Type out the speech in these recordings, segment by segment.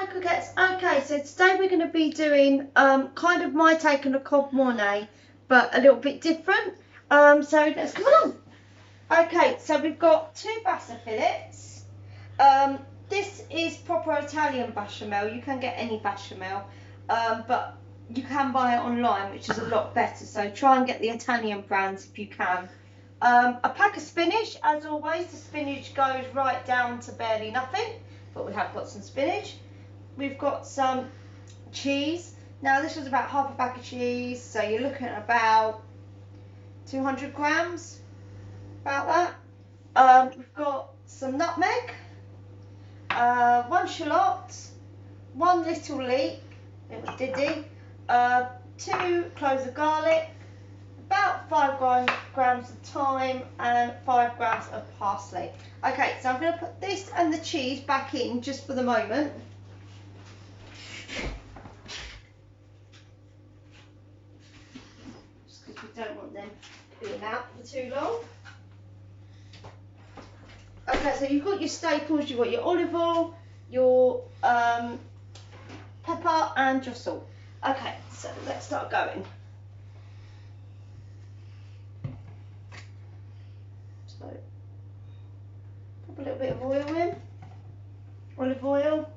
Hi Coquettes. Okay, so today we're going to be doing kind of my take on a cob mornay, but a little bit different. So let's come along. Okay, so we've got 2 Bassa fillets. This is proper Italian bechamel. You can get any bechamel, but you can buy it online, which is a lot better. So try and get the Italian brands if you can. A pack of spinach, as always. The spinach goes right down to barely nothing, but we have got some spinach. We've got some cheese. Now this was about half a bag of cheese, so you're looking at about 200 grams, about that. We've got some nutmeg, 1 shallot, 1 little leek, it was Diddy, 2 cloves of garlic, about 5 grams of thyme, and 5 grams of parsley. Okay, so I'm going to put this and the cheese back in just for the moment. Just because we don't want them being out for too long. Okay, so you've got your staples, you've got your olive oil, your pepper and your salt. Okay, so let's start going. So, pop a little bit of oil in, olive oil.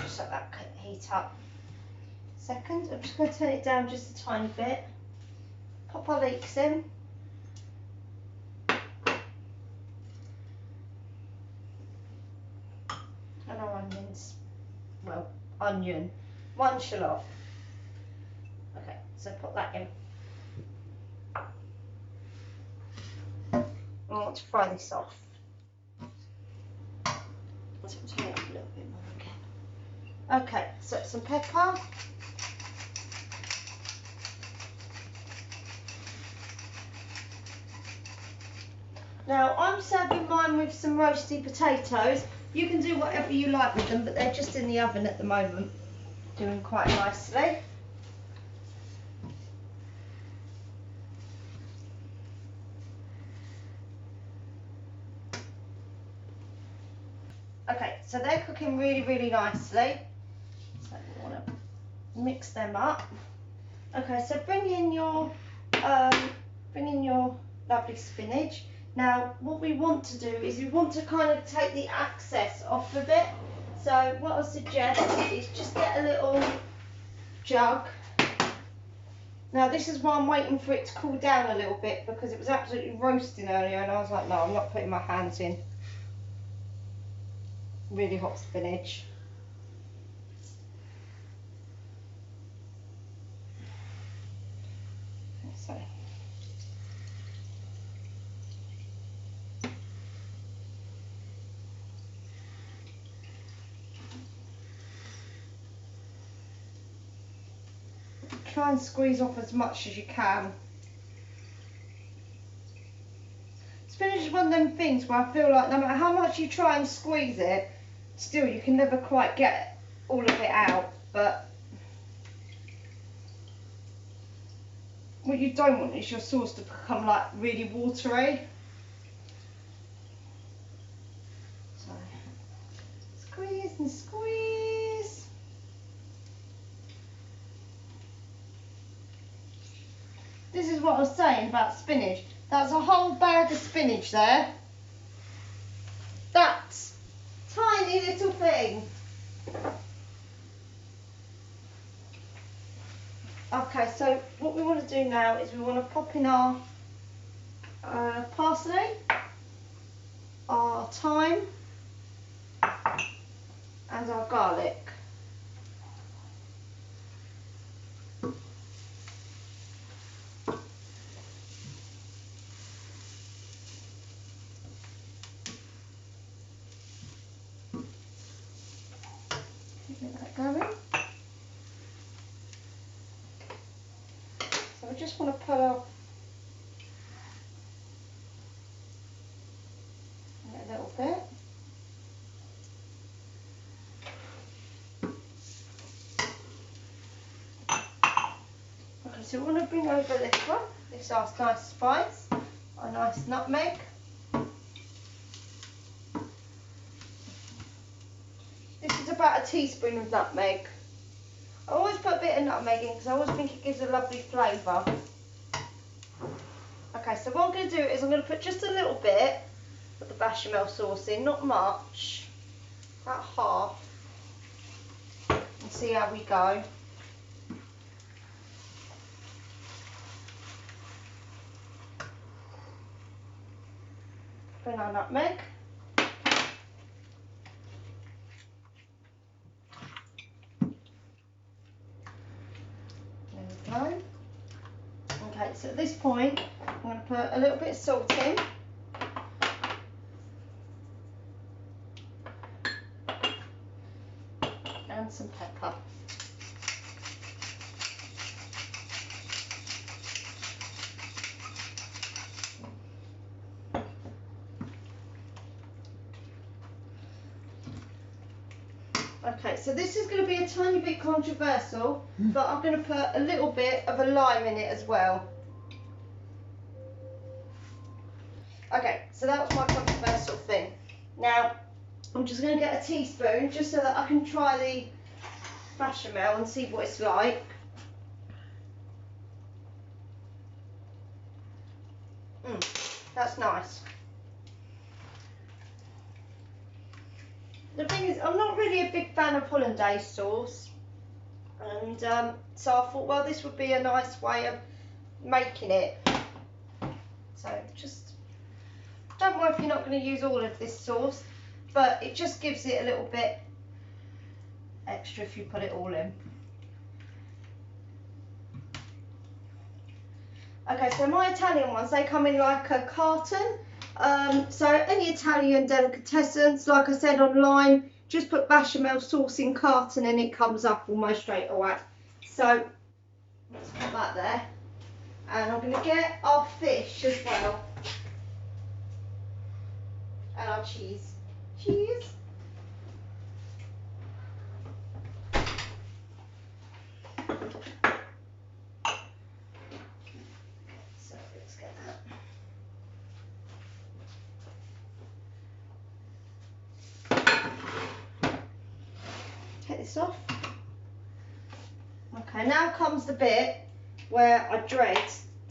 Just let that heat up. Second, I'm just going to turn it down just a tiny bit. Pop our leeks in. And our onions. Well, onion. 1 shallot. Okay, so put that in. I want to fry this off. Let's turn it up a little bit more again. Okay, so some pepper. Now I'm serving mine with some roasty potatoes. You can do whatever you like with them, but they're just in the oven at the moment, doing quite nicely. Okay, so they're cooking really, really nicely. So we want to mix them up. Okay, so bring in your lovely spinach. Now, what we want to do is we want to kind of take the excess off of it. So what I suggest is just get a little jug. Now this is why I'm waiting for it to cool down a little bit, because it was absolutely roasting earlier and I was like, no, I'm not putting my hands in. Really hot spinach. So. Try and squeeze off as much as you can. Spinach is one of them things where I feel like no matter how much you try and squeeze it, still you can never quite get all of it out. But what you don't want is your sauce to become like really watery. So squeeze and squeeze. This is what I was saying about spinach. That's a whole bag of spinach there. That's tiny little thing. Okay, so what we want to do now is we want to pop in our parsley, our thyme and our garlic. Get that going. So I just want to pull off a little bit. Okay, so we want to bring over this one. This is our nice spice, our nice nutmeg. about a teaspoon of nutmeg. I always put a bit of nutmeg in because I always think it gives a lovely flavour. Okay, so what I'm going to do is I'm going to put just a little bit of the bechamel sauce in, not much, about half, and see how we go. Put in our nutmeg. There we go. Okay, so at this point, I'm going to put a little bit of salt in. And some pepper. Okay, so this is going to be a tiny bit controversial, but I'm going to put a little bit of a lime in it as well. Okay, so that was my controversial thing. Now, I'm just going to get a teaspoon just so that I can try the bechamel and see what it's like. That's nice. The thing is, I'm not really a big fan of hollandaise sauce, and so I thought, well, this would be a nice way of making it. So just don't worry if you're not going to use all of this sauce, but it just gives it a little bit extra if you put it all in. Okay, so my Italian ones, they come in like a carton. So any Italian delicatessens, like I said online, just put bechamel sauce in carton and it comes up almost straight away. So let's put that there. And I'm going to get our fish as well. And our cheese. Cheese. So let's get that. Take this off. Okay, now comes the bit where I dread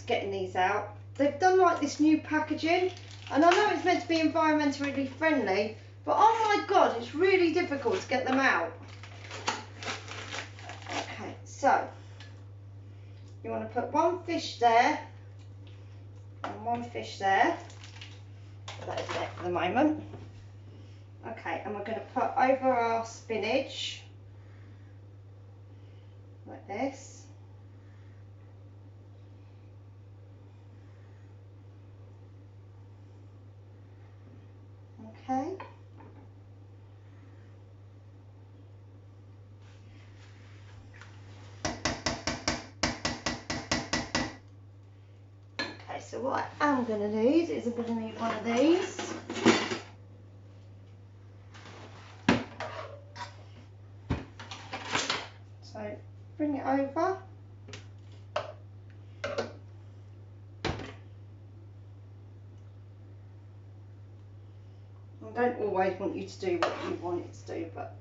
getting these out. They've done like this new packaging, and I know it's meant to be environmentally friendly, but oh my god, it's really difficult to get them out. Okay, so you want to put one fish there and one fish there. Put that is there for the moment. Okay, and we're going to put over our spinach like this. Okay. Okay, so what I am going to need is I'm going to need one of these. So bring it over. I don't always want you to do what you want it to do, but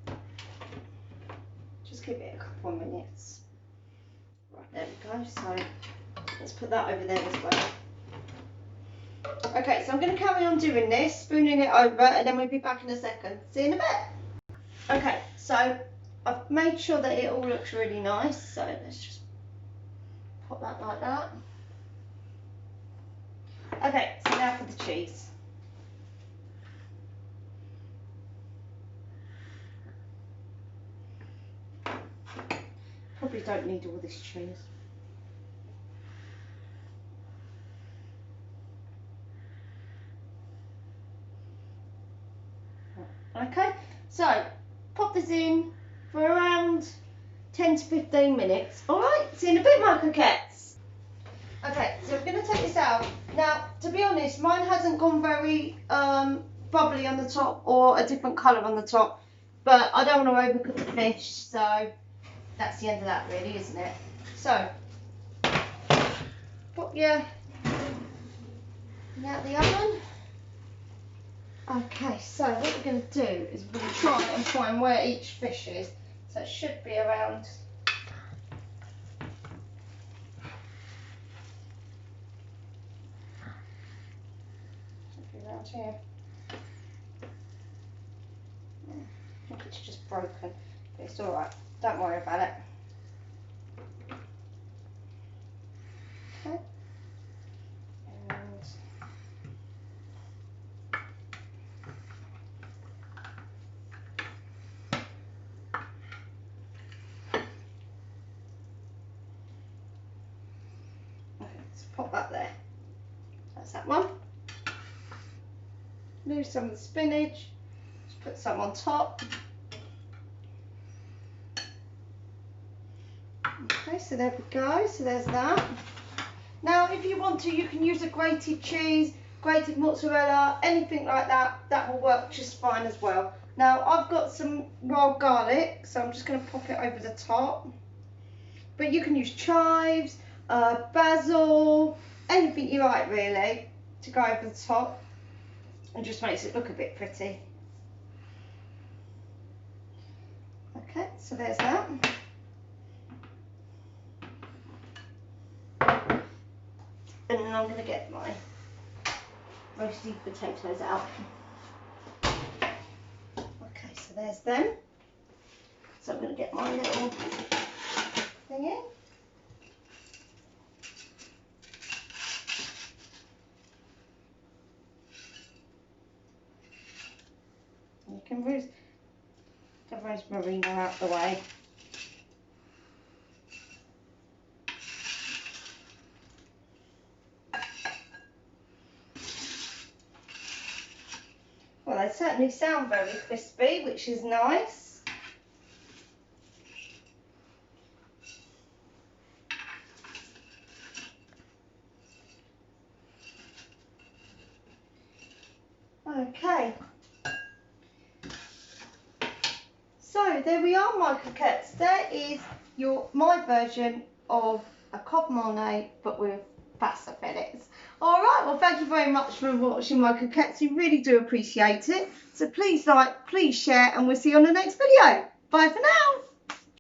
just give it a couple of minutes. Right, there we go. So let's put that over there as well. Okay, so I'm going to carry on doing this, spooning it over, and then we'll be back in a second. See you in a bit. Okay, so I've made sure that it all looks really nice, so let's just put that like that. Okay, so now for the cheese. Probably don't need all this cheese. Okay, so pop this in for around 10 to 15 minutes. Alright, see you in a bit, my coquettes. Okay, so we're going to take this out. Now, to be honest, mine hasn't gone very bubbly on the top or a different colour on the top, but I don't want to overcook the fish, so that's the end of that really, isn't it? So, put your out the oven. Okay, so what we're going to do is we're going to try and find where each fish is. So it should be around. Should be around here. I think it's just broken, but it's all right. Don't worry about it. Okay. Pop that there. That's that one. Move some of the spinach. Just put some on top. Okay, so there we go. So there's that. Now, if you want to, you can use a grated cheese, grated mozzarella, anything like that. That will work just fine as well. Now, I've got some wild garlic, so I'm just going to pop it over the top. But you can use chives, basil, anything you like really to go over the top, and just makes it look a bit pretty. Okay, so there's that. And then I'm going to get my roasted potatoes out. Okay, so there's them. So I'm going to get my little thing in. You can move the rosemary out the way. Well, they certainly sound very crispy, which is nice. Okay. So there we are, my coquettes. There is my version of a cob mornay, but with Bassa fillets. All right, well, thank you very much for watching, my coquettes. We really do appreciate it. So please like, please share, and we'll see you on the next video. Bye for now.